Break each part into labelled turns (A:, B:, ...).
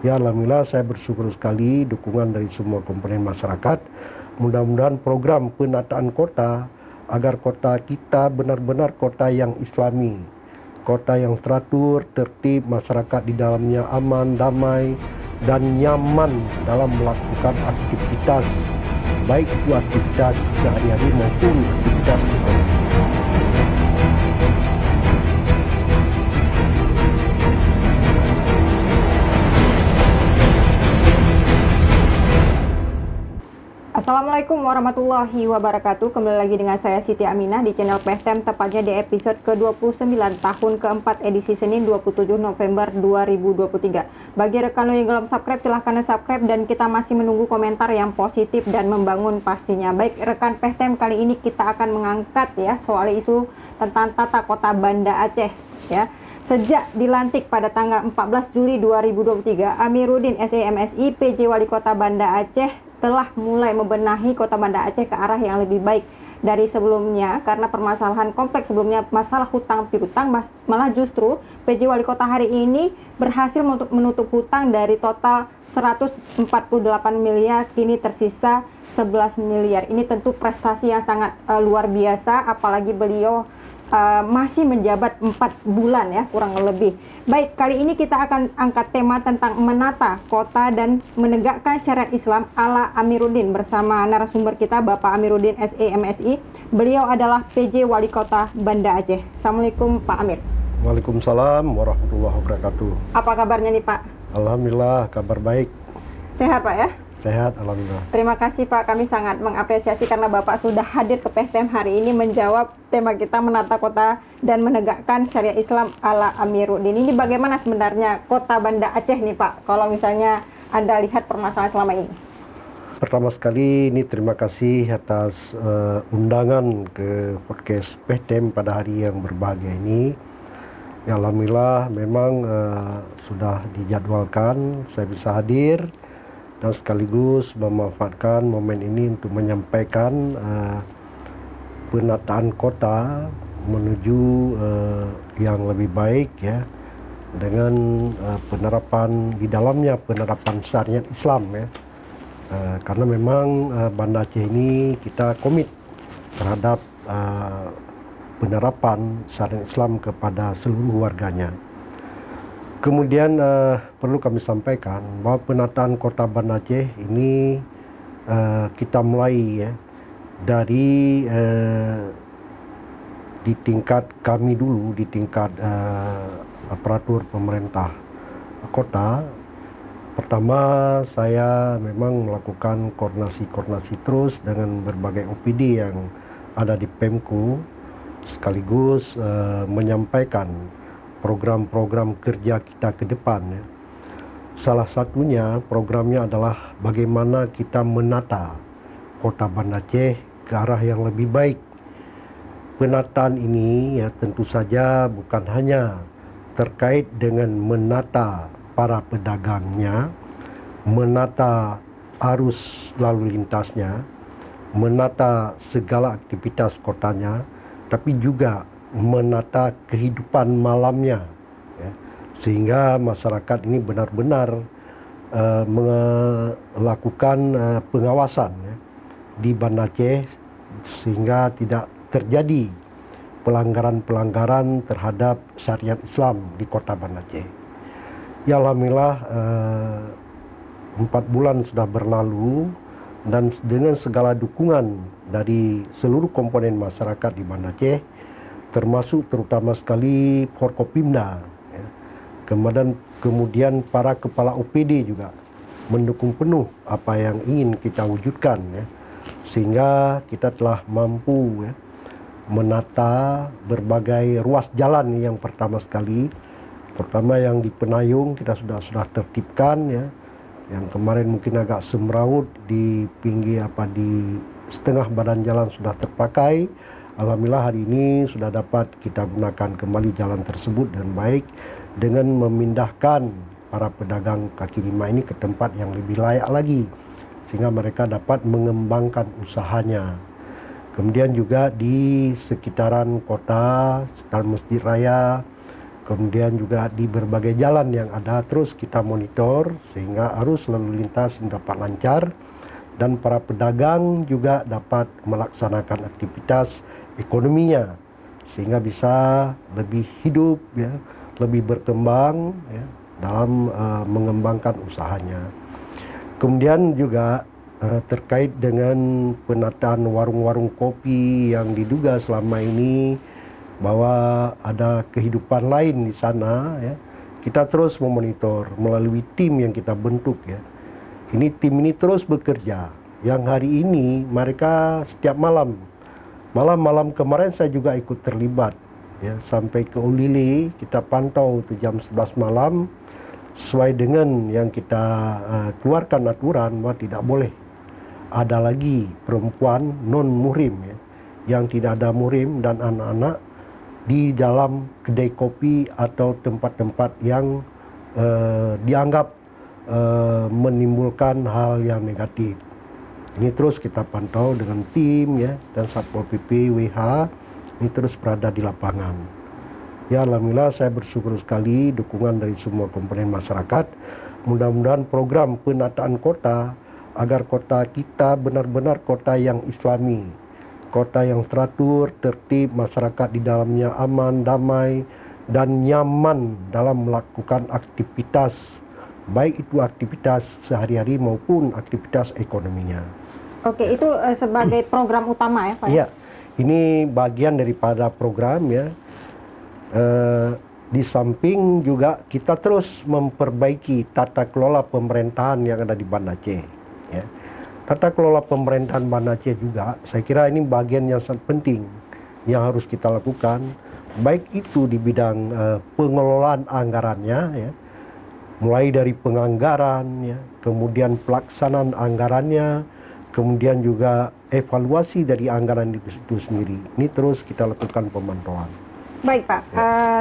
A: Ya, alhamdulillah saya bersyukur sekali dukungan dari semua komponen masyarakat. Mudah-mudahan program penataan kota agar kota kita benar-benar kota yang islami, kota yang teratur, tertib, masyarakat di dalamnya aman, damai, dan nyaman dalam melakukan aktivitas, baik itu aktivitas sehari-hari maupun aktivitas ekonomi.
B: Assalamualaikum warahmatullahi wabarakatuh. Kembali lagi dengan saya Siti Aminah di channel PTM, tepatnya di episode ke-29 tahun keempat edisi Senin 27 November 2023. Bagi rekan yang belum subscribe, silahkan subscribe dan kita masih menunggu komentar yang positif dan membangun pastinya. Baik rekan PTM, kali ini kita akan mengangkat ya soal isu tentang tata kota Banda Aceh ya. Sejak dilantik pada tanggal 14 Juli 2023, Amiruddin SE/MSI PJ Wali Kota Banda Aceh telah mulai membenahi kota Banda Aceh ke arah yang lebih baik dari sebelumnya, karena permasalahan kompleks sebelumnya, masalah hutang piutang, malah justru PJ Wali Kota hari ini berhasil menutup hutang dari total 148 miliar, kini tersisa 11 miliar. Ini tentu prestasi yang sangat luar biasa, apalagi beliau masih menjabat 4 bulan ya, kurang lebih. Baik, kali ini kita akan angkat tema tentang menata kota dan menegakkan syariat Islam ala Amiruddin bersama narasumber kita Bapak Amiruddin SE/MSI. Beliau adalah PJ Wali Kota Banda Aceh. Assalamualaikum Pak Amir.
A: Waalaikumsalam warahmatullahi wabarakatuh.
B: Apa kabarnya nih Pak?
A: Alhamdulillah, kabar baik.
B: Sehat Pak ya?
A: Sehat, alhamdulillah.
B: Terima kasih Pak, kami sangat mengapresiasi karena Bapak sudah hadir ke PTM hari ini menjawab tema kita menata kota dan menegakkan syariat Islam ala Amiruddin. Ini bagaimana sebenarnya kota Banda Aceh nih Pak, kalau misalnya Anda lihat permasalahan selama ini?
A: Pertama sekali ini terima kasih atas undangan ke podcast PTM pada hari yang berbahagia ini. Ya, alhamdulillah memang sudah dijadwalkan saya bisa hadir dan sekaligus memanfaatkan momen ini untuk menyampaikan penataan kota menuju yang lebih baik ya, dengan penerapan di dalamnya penerapan syariat Islam ya. Karena memang Banda Aceh ini kita komit terhadap penerapan syariat Islam kepada seluruh warganya. Kemudian perlu kami sampaikan bahwa penataan kota Banda Aceh ini kita mulai ya dari di tingkat kami dulu, di tingkat aparatur pemerintah kota. Pertama, saya memang melakukan koordinasi terus dengan berbagai OPD yang ada di Pemko, sekaligus menyampaikan program-program kerja kita ke depan ya. Salah satunya programnya adalah bagaimana kita menata kota Banda Aceh ke arah yang lebih baik. Penataan ini ya tentu saja bukan hanya terkait dengan menata para pedagangnya, menata arus lalu lintasnya, menata segala aktivitas kotanya, tapi juga menata kehidupan malamnya ya, sehingga masyarakat ini benar-benar melakukan pengawasan ya, di Banda Aceh sehingga tidak terjadi pelanggaran-pelanggaran terhadap syariat Islam di kota Banda Aceh. Ya, alhamdulillah 4 bulan sudah berlalu dan dengan segala dukungan dari seluruh komponen masyarakat di Banda Aceh, termasuk terutama sekali Forkopimda ya. Kemudian para kepala OPD juga mendukung penuh apa yang ingin kita wujudkan ya, sehingga kita telah mampu ya, menata berbagai ruas jalan yang pertama sekali, terutama yang di Penayung kita sudah tertibkan ya, yang kemarin mungkin agak semraut di pinggir di setengah badan jalan sudah terpakai. Alhamdulillah hari ini sudah dapat kita gunakan kembali jalan tersebut dengan baik, dengan memindahkan para pedagang kaki lima ini ke tempat yang lebih layak lagi sehingga mereka dapat mengembangkan usahanya. Kemudian juga di sekitaran kota, sekitar Masjid Raya, Kemudian juga di berbagai jalan yang ada terus kita monitor sehingga arus lalu lintas dapat lancar dan para pedagang juga dapat melaksanakan aktivitas ekonominya sehingga bisa lebih hidup ya, lebih berkembang ya, dalam mengembangkan usahanya. Kemudian juga terkait dengan penataan warung-warung kopi yang diduga selama ini bahwa ada kehidupan lain di sana ya. Kita terus memonitor melalui tim yang kita bentuk ya. Tim ini terus bekerja. Yang hari ini mereka setiap malam kemarin saya juga ikut terlibat ya, sampai ke Ulili kita pantau itu jam 11 malam sesuai dengan yang kita keluarkan aturan bahwa tidak boleh ada lagi perempuan non muhrim ya, yang tidak ada muhrim dan anak-anak di dalam kedai kopi atau tempat-tempat yang dianggap menimbulkan hal yang negatif. Ini terus kita pantau dengan tim ya dan Satpol PP WH ini terus berada di lapangan. Ya alhamdulillah saya bersyukur sekali dukungan dari semua komponen masyarakat. Mudah-mudahan program penataan kota agar kota kita benar-benar kota yang islami. Kota yang teratur, tertib, masyarakat di dalamnya aman, damai, dan nyaman dalam melakukan aktivitas, baik itu aktivitas sehari-hari maupun aktivitas ekonominya.
B: Oke, itu sebagai program utama ya Pak?
A: Iya, ini bagian daripada program ya. Di samping juga kita terus memperbaiki tata kelola pemerintahan yang ada di Banda Aceh. Ya. Tata kelola pemerintahan Banda Aceh juga, saya kira ini bagian yang sangat penting yang harus kita lakukan, baik itu di bidang pengelolaan anggarannya, ya, mulai dari penganggaran, ya, kemudian pelaksanaan anggarannya, kemudian juga evaluasi dari anggaran itu sendiri. Ini terus kita lakukan pemantauan.
B: Baik Pak,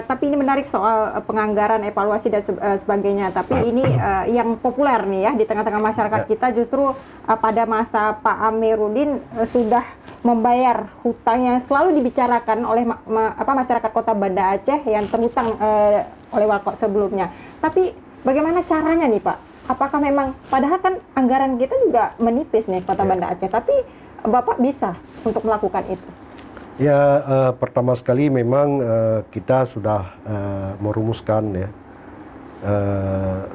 B: tapi ini menarik soal penganggaran, evaluasi dan sebagainya. Tapi ini yang populer nih ya di tengah-tengah masyarakat kita justru pada masa Pak Amiruddin sudah membayar hutang yang selalu dibicarakan oleh masyarakat Kota Banda Aceh yang terhutang oleh Walkot sebelumnya. Tapi bagaimana caranya nih Pak? Apakah memang padahal kan anggaran kita juga menipis nih Kota Banda Aceh, tapi Bapak bisa untuk melakukan itu?
A: Ya, pertama sekali memang kita sudah merumuskan ya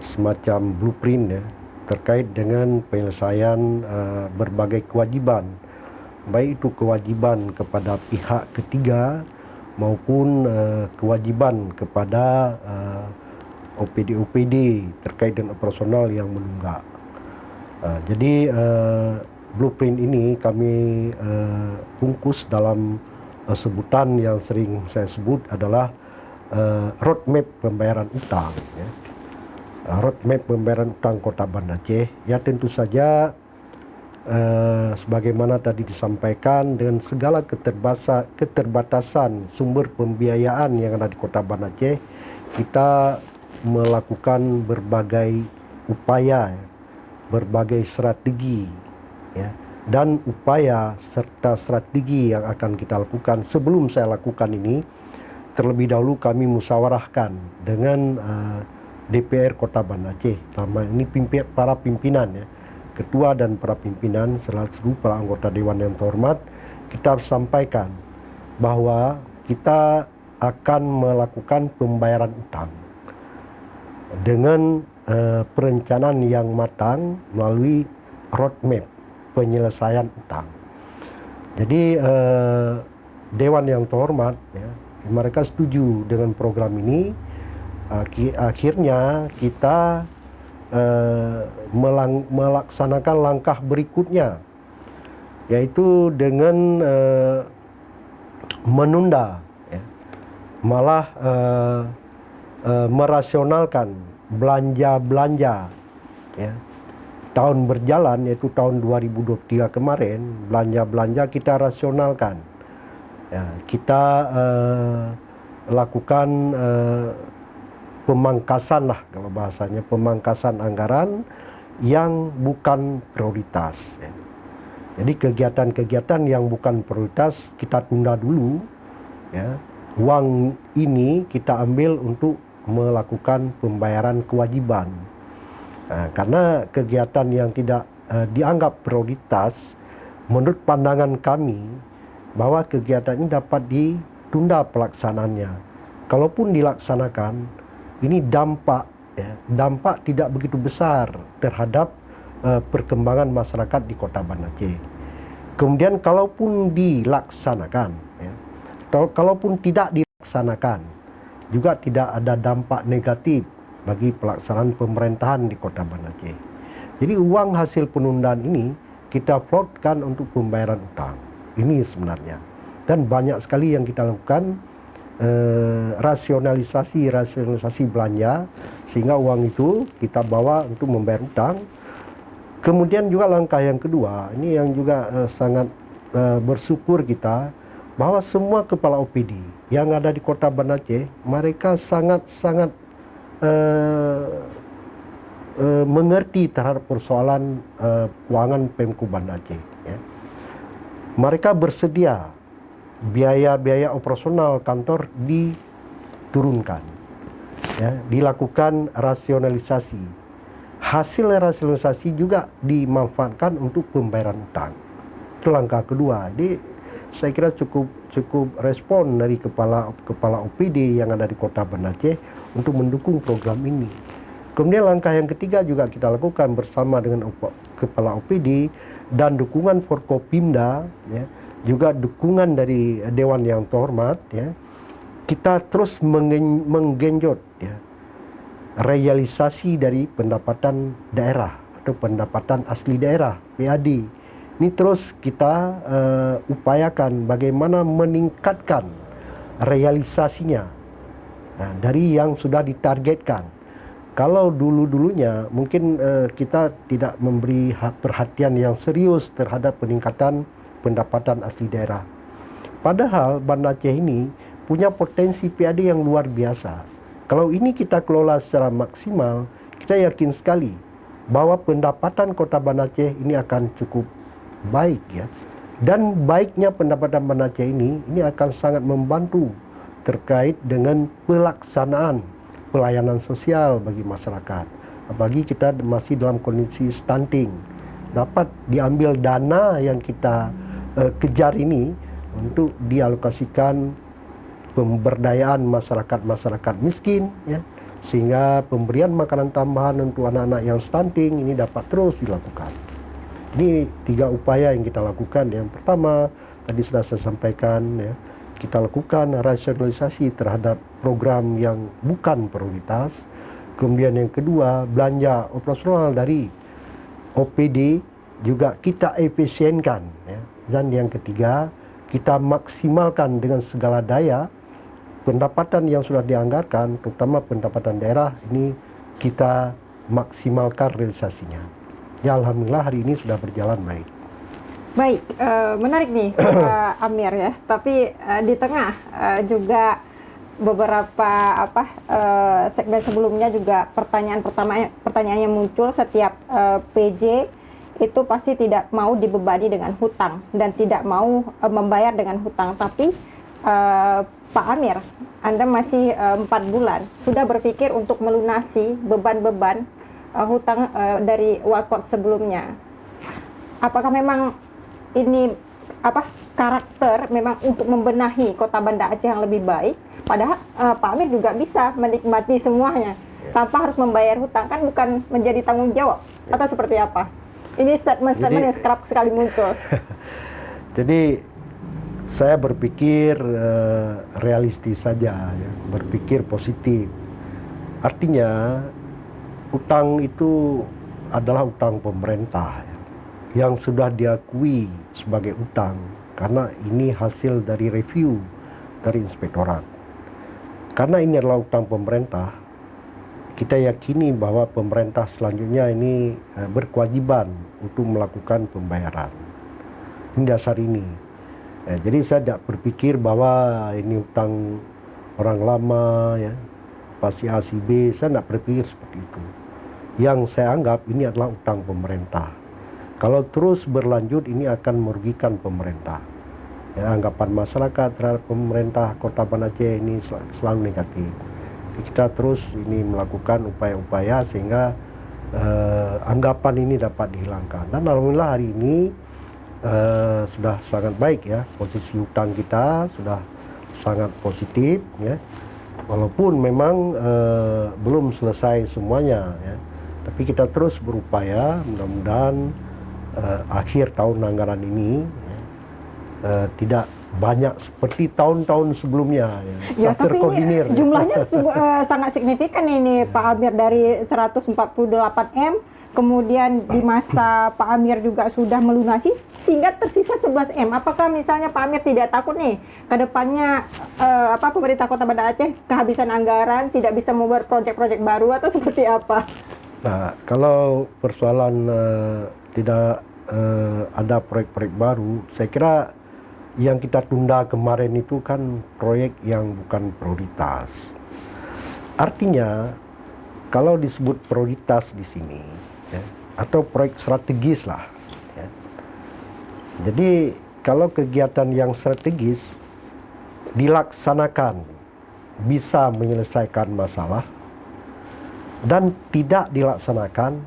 A: semacam blueprint ya terkait dengan penyelesaian berbagai kewajiban, baik itu kewajiban kepada pihak ketiga maupun kewajiban kepada OPD-OPD terkait dengan operasional yang menunggak. Jadi blueprint ini kami bungkus dalam sebutan yang sering saya sebut adalah roadmap pembayaran utang. Ya. Roadmap pembayaran utang Kota Banda Aceh. Ya tentu saja sebagaimana tadi disampaikan dengan segala keterbatasan sumber pembiayaan yang ada di Kota Banda Aceh, kita melakukan berbagai upaya, berbagai strategi, ya, dan upaya serta strategi yang akan kita lakukan. Sebelum saya lakukan ini, terlebih dahulu kami musyawarahkan dengan DPR Kota Banda Aceh. Lama ini para pimpinan ya, ketua dan para pimpinan selalu para anggota dewan yang terhormat, kita sampaikan bahwa kita akan melakukan pembayaran utang dengan perencanaan yang matang melalui roadmap penyelesaian utang. Jadi dewan yang terhormat ya, mereka setuju dengan program ini. Akhirnya kita melaksanakan langkah berikutnya, yaitu dengan menunda ya, malah merasionalkan belanja-belanja ya. Tahun berjalan yaitu tahun 2023 kemarin, belanja-belanja kita rasionalkan. Ya, kita lakukan pemangkasan lah kalau bahasanya, pemangkasan anggaran yang bukan prioritas. Ya. Jadi kegiatan-kegiatan yang bukan prioritas kita tunda dulu, ya, uang ini kita ambil untuk melakukan pembayaran kewajiban. Karena kegiatan yang tidak dianggap prioritas, menurut pandangan kami bahwa kegiatan ini dapat ditunda pelaksanaannya. Kalaupun dilaksanakan, ini dampak tidak begitu besar terhadap perkembangan masyarakat di Kota Banda Aceh. Kemudian kalaupun dilaksanakan, kalaupun tidak dilaksanakan, juga tidak ada dampak negatif bagi pelaksanaan pemerintahan di Kota Banda Aceh. Jadi uang hasil penundaan ini kita floatkan untuk pembayaran utang. Ini sebenarnya. Dan banyak sekali yang kita lakukan, rasionalisasi belanja, sehingga uang itu kita bawa untuk membayar utang. Kemudian juga langkah yang kedua, ini yang juga sangat bersyukur kita, bahwa semua kepala OPD yang ada di Kota Banda Aceh, mereka sangat-sangat mengerti terhadap persoalan keuangan Pemko Banda Aceh. Ya. Mereka bersedia biaya-biaya operasional kantor diturunkan, ya, dilakukan rasionalisasi. Hasil rasionalisasi juga dimanfaatkan untuk pembayaran utang. Itu langkah kedua. Jadi saya kira cukup respon dari kepala OPD yang ada di Kota Banda Aceh untuk mendukung program ini. Kemudian langkah yang ketiga juga kita lakukan bersama dengan kepala OPD dan dukungan Forkopimda, ya, juga dukungan dari Dewan yang terhormat, ya. Kita terus menggenjot, ya, realisasi dari pendapatan daerah atau pendapatan asli daerah PAD. Ini terus kita upayakan bagaimana meningkatkan realisasinya dari yang sudah ditargetkan. Kalau dulu-dulunya mungkin kita tidak memberi perhatian yang serius terhadap peningkatan pendapatan asli daerah. Padahal Banda Aceh ini punya potensi PAD yang luar biasa. Kalau ini kita kelola secara maksimal, kita yakin sekali bahwa pendapatan Kota Banda Aceh ini akan cukup baik, ya. Dan baiknya pendapatan Banda Aceh ini akan sangat membantu terkait dengan pelaksanaan pelayanan sosial bagi masyarakat. Apalagi kita masih dalam kondisi stunting. Dapat diambil dana yang kita kejar ini untuk dialokasikan pemberdayaan masyarakat miskin, ya, sehingga pemberian makanan tambahan untuk anak-anak yang stunting ini dapat terus dilakukan. Ini 3 upaya yang kita lakukan. Yang pertama tadi sudah saya sampaikan, ya, kita lakukan rasionalisasi terhadap program yang bukan prioritas. Kemudian yang kedua, belanja operasional dari OPD juga kita efisienkan, ya. Dan yang ketiga, kita maksimalkan dengan segala daya pendapatan yang sudah dianggarkan, terutama pendapatan daerah, ini kita maksimalkan realisasinya. Ya, alhamdulillah hari ini sudah berjalan baik.
B: Baik, menarik nih Pak Amir, ya. Tapi di tengah juga beberapa segmen sebelumnya juga pertanyaan yang muncul setiap PJ itu pasti tidak mau dibebani dengan hutang dan tidak mau membayar dengan hutang. Tapi Pak Amir, Anda masih 4 bulan sudah berpikir untuk melunasi beban-beban hutang dari Walkot sebelumnya. Apakah memang ini karakter memang untuk membenahi Kota Banda Aceh yang lebih baik? Padahal Pak Amir juga bisa menikmati semuanya tanpa harus membayar hutang, kan bukan menjadi tanggung jawab, atau seperti apa? Ini statement-statement yang kerap sekali muncul.
A: Jadi saya berpikir realistis saja, ya, berpikir positif. Artinya utang itu adalah utang pemerintah, ya, yang sudah diakui sebagai utang karena ini hasil dari review dari inspektorat. Karena ini adalah utang pemerintah, kita yakini bahwa pemerintah selanjutnya ini berkewajiban untuk melakukan pembayaran. Ini dasar ini. Jadi saya tidak berpikir bahwa ini utang orang lama, ya, si A, si B. Saya tidak berpikir seperti itu. Yang saya anggap ini adalah utang pemerintah. Kalau terus berlanjut ini akan merugikan pemerintah. Ya, anggapan masyarakat terhadap pemerintah Kota Banda Aceh ini selalu negatif. Jadi kita terus ini melakukan upaya-upaya sehingga anggapan ini dapat dihilangkan. Dan alhamdulillah hari ini sudah sangat baik ya, posisi hutang kita sudah sangat positif ya. Walaupun memang belum selesai semuanya ya. Tapi kita terus berupaya, mudah-mudahan akhir tahun anggaran ini tidak banyak seperti tahun-tahun sebelumnya
B: ya. Tapi ini jumlahnya sangat signifikan ini Pak Amir, dari 148 M, kemudian di masa Pak Amir juga sudah melunasi sehingga tersisa 11 M. Apakah misalnya Pak Amir tidak takut nih ke depannya pemerintah Kota Banda Aceh kehabisan anggaran, tidak bisa membuat proyek-proyek baru atau seperti apa?
A: Nah, kalau persoalan tidak ada proyek-proyek baru, saya kira yang kita tunda kemarin itu kan proyek yang bukan prioritas. Artinya, kalau disebut prioritas di sini, ya, atau proyek strategis lah. Ya. Jadi, kalau kegiatan yang strategis dilaksanakan bisa menyelesaikan masalah dan tidak dilaksanakan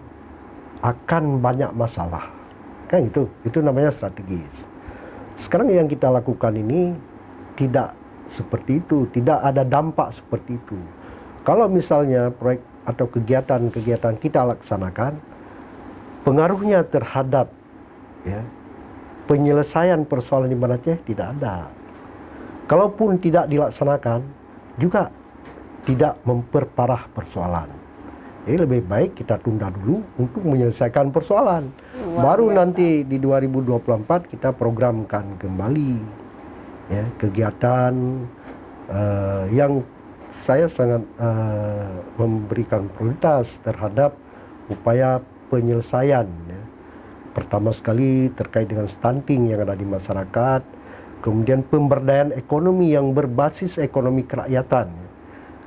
A: akan banyak masalah. Kan itu namanya strategis. Sekarang yang kita lakukan ini tidak seperti itu, tidak ada dampak seperti itu. Kalau misalnya proyek atau kegiatan-kegiatan kita laksanakan, pengaruhnya terhadap ya, penyelesaian persoalan di Banda Aceh tidak ada. Kalaupun tidak dilaksanakan, juga tidak memperparah persoalan. Jadi lebih baik kita tunda dulu untuk menyelesaikan persoalan. Baru nanti di 2024 kita programkan kembali ya, kegiatan yang saya sangat memberikan prioritas terhadap upaya penyelesaian. Ya. Pertama sekali terkait dengan stunting yang ada di masyarakat, kemudian pemberdayaan ekonomi yang berbasis ekonomi kerakyatan, ya.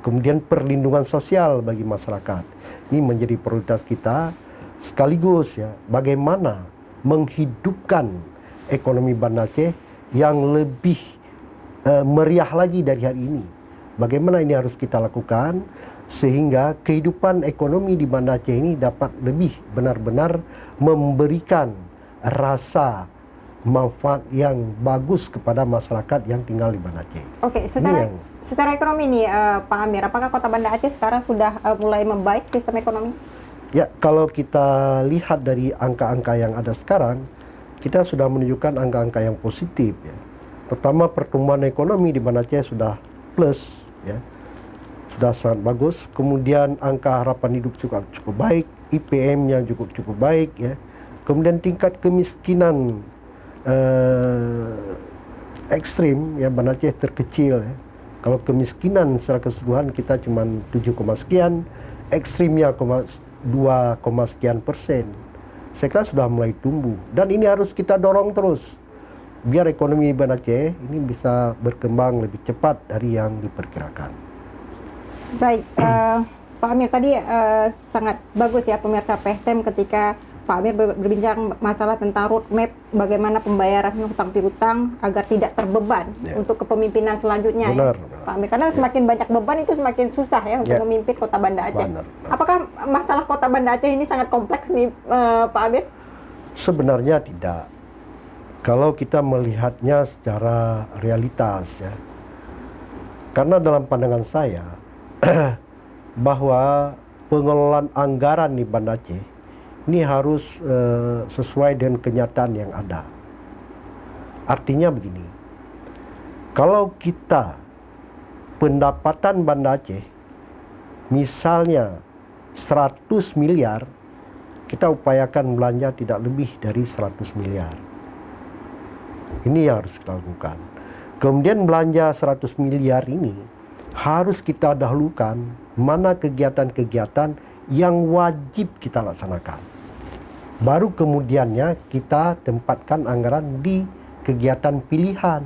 A: Kemudian perlindungan sosial bagi masyarakat. Ini menjadi prioritas kita, sekaligus ya bagaimana menghidupkan ekonomi Banda Aceh yang lebih meriah lagi dari hari ini. Bagaimana ini harus kita lakukan sehingga kehidupan ekonomi di Banda Aceh ini dapat lebih benar-benar memberikan rasa manfaat yang bagus kepada masyarakat yang tinggal di Banda Aceh.
B: Oke, secara ekonomi nih Pak Amir, apakah Kota Banda Aceh sekarang sudah mulai membaik sistem ekonomi?
A: Ya, kalau kita lihat dari angka-angka yang ada sekarang, kita sudah menunjukkan angka-angka yang positif ya. Pertama, pertumbuhan ekonomi di Banda Aceh sudah plus ya. Sudah sangat bagus. Kemudian angka harapan hidup cukup baik, IPM-nya cukup baik ya. Kemudian tingkat kemiskinan ekstrim ya, Banda Aceh terkecil ya. Kalau kemiskinan secara keseluruhan kita cuma 7, sekian, ekstrimnya 2, sekian persen. Saya kira sudah mulai tumbuh dan ini harus kita dorong terus biar ekonomi Banda Aceh ini bisa berkembang lebih cepat dari yang diperkirakan.
B: Baik, Pak Amir, tadi sangat bagus ya pemirsa PTM ketika Pak Amir berbincang masalah tentang roadmap bagaimana pembayaran hutang piutang agar tidak terbeban untuk kepemimpinan selanjutnya.
A: Benar,
B: ya, Pak Amir. Karena semakin banyak beban itu semakin susah ya untuk memimpin Kota Banda Aceh.
A: Benar.
B: Apakah masalah Kota Banda Aceh ini sangat kompleks nih Pak Amir?
A: Sebenarnya tidak. Kalau kita melihatnya secara realitas ya. Karena dalam pandangan saya bahwa pengelolaan anggaran di Banda Aceh ini harus sesuai dengan kenyataan yang ada. Artinya begini, kalau kita pendapatan Banda Aceh misalnya 100 miliar, kita upayakan belanja tidak lebih dari 100 miliar. Ini yang harus kita lakukan. Kemudian belanja 100 miliar ini harus kita dahulukan mana kegiatan-kegiatan yang wajib kita laksanakan. Baru kemudiannya kita tempatkan anggaran di kegiatan pilihan.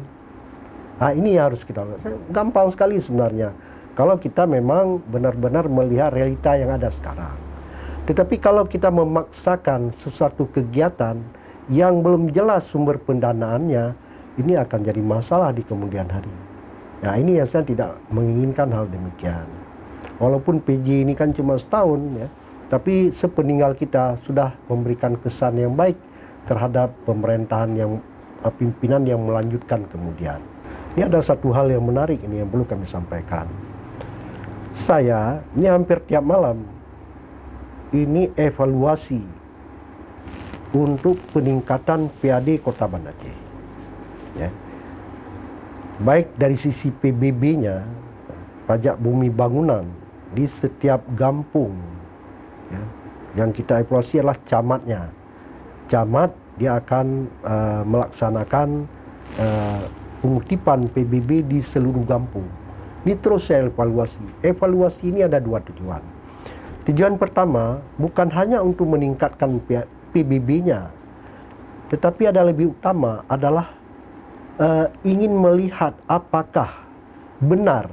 A: Nah, ini harus kita lakukan. Gampang sekali sebenarnya kalau kita memang benar-benar melihat realita yang ada sekarang. Tetapi kalau kita memaksakan sesuatu kegiatan yang belum jelas sumber pendanaannya, ini akan jadi masalah di kemudian hari. Nah, ini yang saya tidak menginginkan hal demikian. Walaupun PJ ini kan cuma setahun ya, tapi sepeninggal kita sudah memberikan kesan yang baik terhadap pemerintahan yang pimpinan yang melanjutkan kemudian. Ini ada satu hal yang menarik ini yang perlu kami sampaikan. Saya ini hampir tiap malam ini evaluasi untuk peningkatan PAD Kota Banda Aceh. Ya. Baik dari sisi PBB-nya, pajak bumi bangunan di setiap kampung, ya, yang kita evaluasi adalah camatnya. Camat dia akan melaksanakan pengutipan PBB di seluruh kampung. Ini terus saya evaluasi. Evaluasi ini ada dua tujuan. Tujuan pertama bukan hanya untuk meningkatkan PBB-nya, tetapi ada lebih utama adalah ingin melihat apakah benar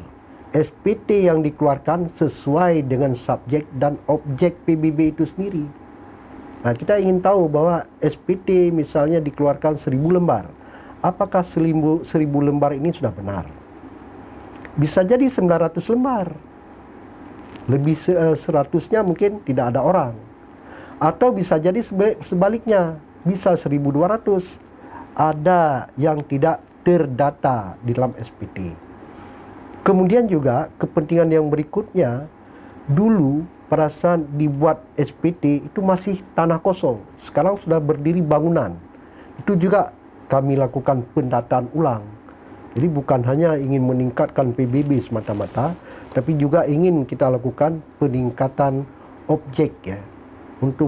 A: SPT yang dikeluarkan sesuai dengan subjek dan objek PBB itu sendiri. Nah, kita ingin tahu bahwa SPT misalnya dikeluarkan 1000 lembar. Apakah 1000 lembar ini sudah benar? Bisa jadi 900 lembar. Lebih 100-nya mungkin tidak ada orang. Atau bisa jadi sebaliknya, bisa 1200. Ada yang tidak terdata di dalam SPT. Kemudian juga kepentingan yang berikutnya, dulu pada saat dibuat SPT itu masih tanah kosong. Sekarang sudah berdiri bangunan. Itu juga kami lakukan pendataan ulang. Jadi bukan hanya ingin meningkatkan PBB semata-mata, tapi juga ingin kita lakukan peningkatan objek ya, untuk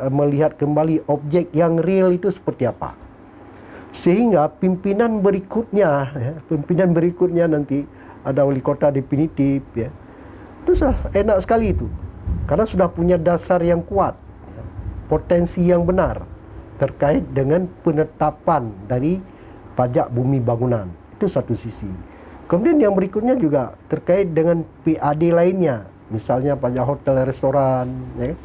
A: melihat kembali objek yang real itu seperti apa. Sehingga pimpinan berikutnya nanti ada wali kota definitif ya. Itu sudah enak sekali itu. Karena sudah punya dasar yang kuat, ya, potensi yang benar terkait dengan penetapan dari pajak bumi bangunan. Itu satu sisi. Kemudian yang berikutnya juga terkait dengan PAD lainnya, misalnya pajak hotel, restoran. Ya.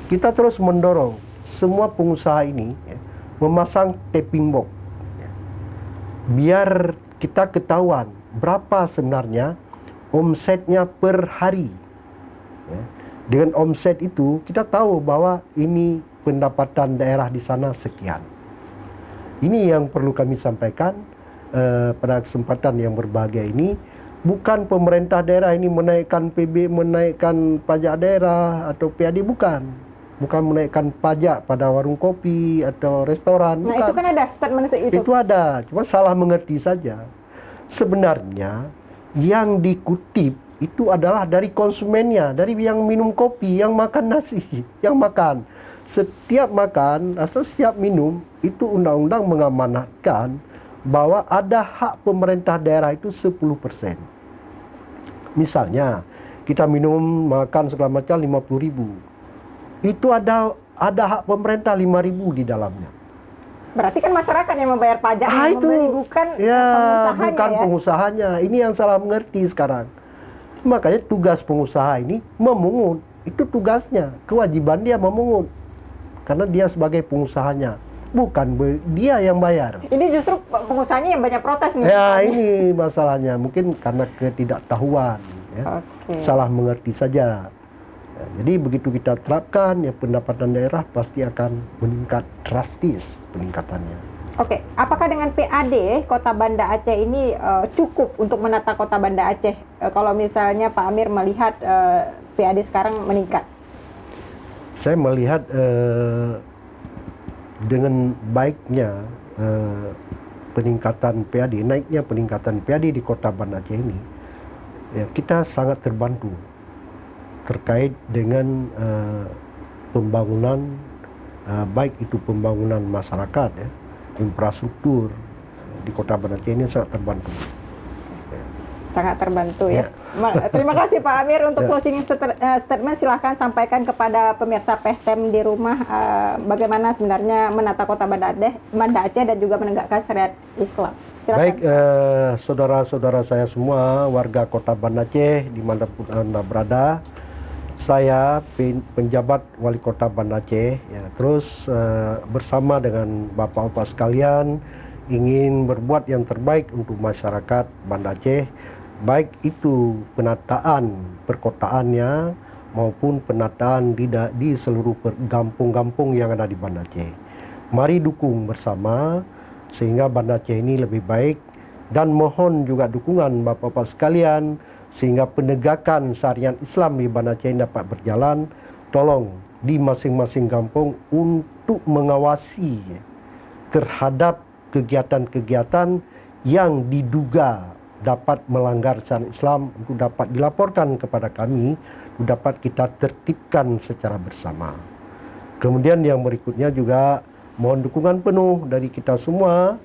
A: Kita terus mendorong semua pengusaha ini ya, memasang taping box, ya. Biar kita ketahuan berapa sebenarnya omsetnya per hari. Ya. Dengan omset itu kita tahu bahwa ini pendapatan daerah di sana sekian. Ini yang perlu kami sampaikan pada kesempatan yang berbahagia ini. Bukan pemerintah daerah ini menaikkan menaikkan pajak daerah atau PAD, bukan menaikkan pajak pada warung kopi atau restoran.
B: Nah,
A: bukan.
B: itu kan ada statement itu.
A: Itu ada, cuma salah mengerti saja. Sebenarnya yang dikutip itu adalah dari konsumennya, dari yang minum kopi, yang makan nasi, yang makan. Setiap makan atau setiap minum itu undang-undang mengamanatkan bahwa ada hak pemerintah daerah itu 10%. Misalnya kita minum makan segala macam 50.000. Itu ada hak pemerintah 5.000 di dalamnya.
B: Berarti kan masyarakat yang membayar pajak yang
A: itu
B: membeli, bukan
A: ya,
B: pengusahanya
A: bukan
B: ya.
A: pengusahanya. Ini yang salah mengerti sekarang. Makanya tugas pengusaha ini memungut. Itu tugasnya, kewajiban dia memungut. Karena dia sebagai pengusahanya, bukan dia yang bayar.
B: Ini justru pengusahanya yang banyak protes nih.
A: Ya, ini masalahnya. Mungkin karena ketidaktahuan, ya.
B: Oke.
A: Salah mengerti saja. Ya, jadi begitu kita terapkan, ya pendapatan daerah pasti akan meningkat drastis peningkatannya.
B: Oke, apakah dengan PAD Kota Banda Aceh ini cukup untuk menata Kota Banda Aceh? Kalau misalnya Pak Amir melihat PAD sekarang meningkat.
A: Saya melihat dengan baiknya peningkatan PAD, naiknya peningkatan PAD di Kota Banda Aceh ini, ya, kita sangat terbantu terkait dengan pembangunan, baik itu pembangunan masyarakat, ya, infrastruktur di Kota Banda Aceh ini sangat terbantu.
B: Sangat terbantu ya. Terima kasih Pak Amir untuk closing statement. Silahkan sampaikan kepada pemirsa PEHTEM di rumah bagaimana sebenarnya menata Kota Banda Aceh dan juga menegakkan syariat Islam. Silakan.
A: Baik, saudara-saudara saya semua, warga Kota Banda Aceh dimanapun Anda berada, saya penjabat Wali Kota Banda Aceh, ya, terus bersama dengan Bapak-Bapak sekalian ingin berbuat yang terbaik untuk masyarakat Banda Aceh, baik itu penataan perkotaannya maupun penataan di seluruh kampung-kampung yang ada di Banda Aceh. Mari dukung bersama sehingga Banda Aceh ini lebih baik, dan mohon juga dukungan Bapak-Bapak sekalian sehingga penegakan syariat Islam di Banda Aceh dapat berjalan. Tolong di masing-masing kampung untuk mengawasi terhadap kegiatan-kegiatan yang diduga dapat melanggar syariat Islam untuk dapat dilaporkan kepada kami, untuk dapat kita tertibkan secara bersama. Kemudian yang berikutnya juga mohon dukungan penuh dari kita semua.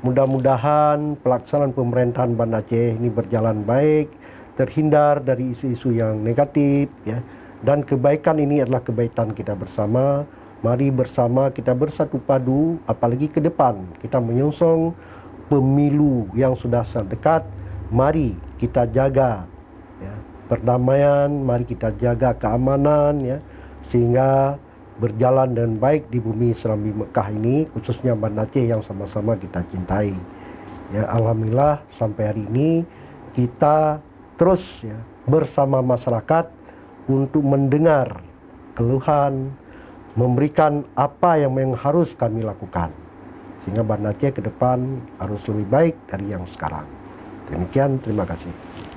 A: Mudah-mudahan pelaksanaan pemerintahan Banda Aceh ini berjalan baik, terhindar dari isu-isu yang negatif, ya. Dan kebaikan ini adalah kebaikan kita bersama. Mari bersama kita bersatu padu, apalagi ke depan kita menyongsong pemilu yang sudah sangat dekat. Mari kita jaga, ya, perdamaian, mari kita jaga keamanan, ya, sehingga berjalan dengan baik di bumi Serambi Mekah ini, khususnya Banda Aceh yang sama-sama kita cintai. Ya, alhamdulillah sampai hari ini kita terus, ya, bersama masyarakat untuk mendengar keluhan, memberikan apa yang harus kami lakukan sehingga Banda Aceh ke depan harus lebih baik dari yang sekarang. Demikian, terima kasih.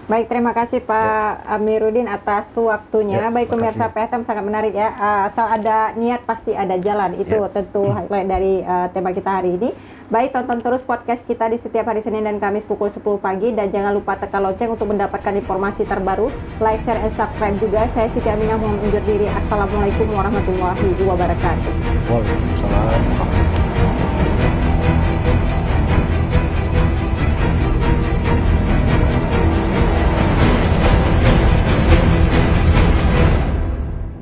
B: Baik, terima kasih Pak Amiruddin atas waktunya. Baik pemirsa PHTM, sangat menarik ya. Asal ada niat pasti ada jalan. Itu tentu highlight dari tema kita hari ini. Baik, tonton terus podcast kita di setiap hari Senin dan Kamis pukul 10 pagi. Dan jangan lupa tekan lonceng untuk mendapatkan informasi terbaru. Like, share, and subscribe juga. Saya Siti Aminah mohon undur diri. Assalamualaikum warahmatullahi wabarakatuh.
A: Waalaikumsalam warahmatullahi wabarakatuh.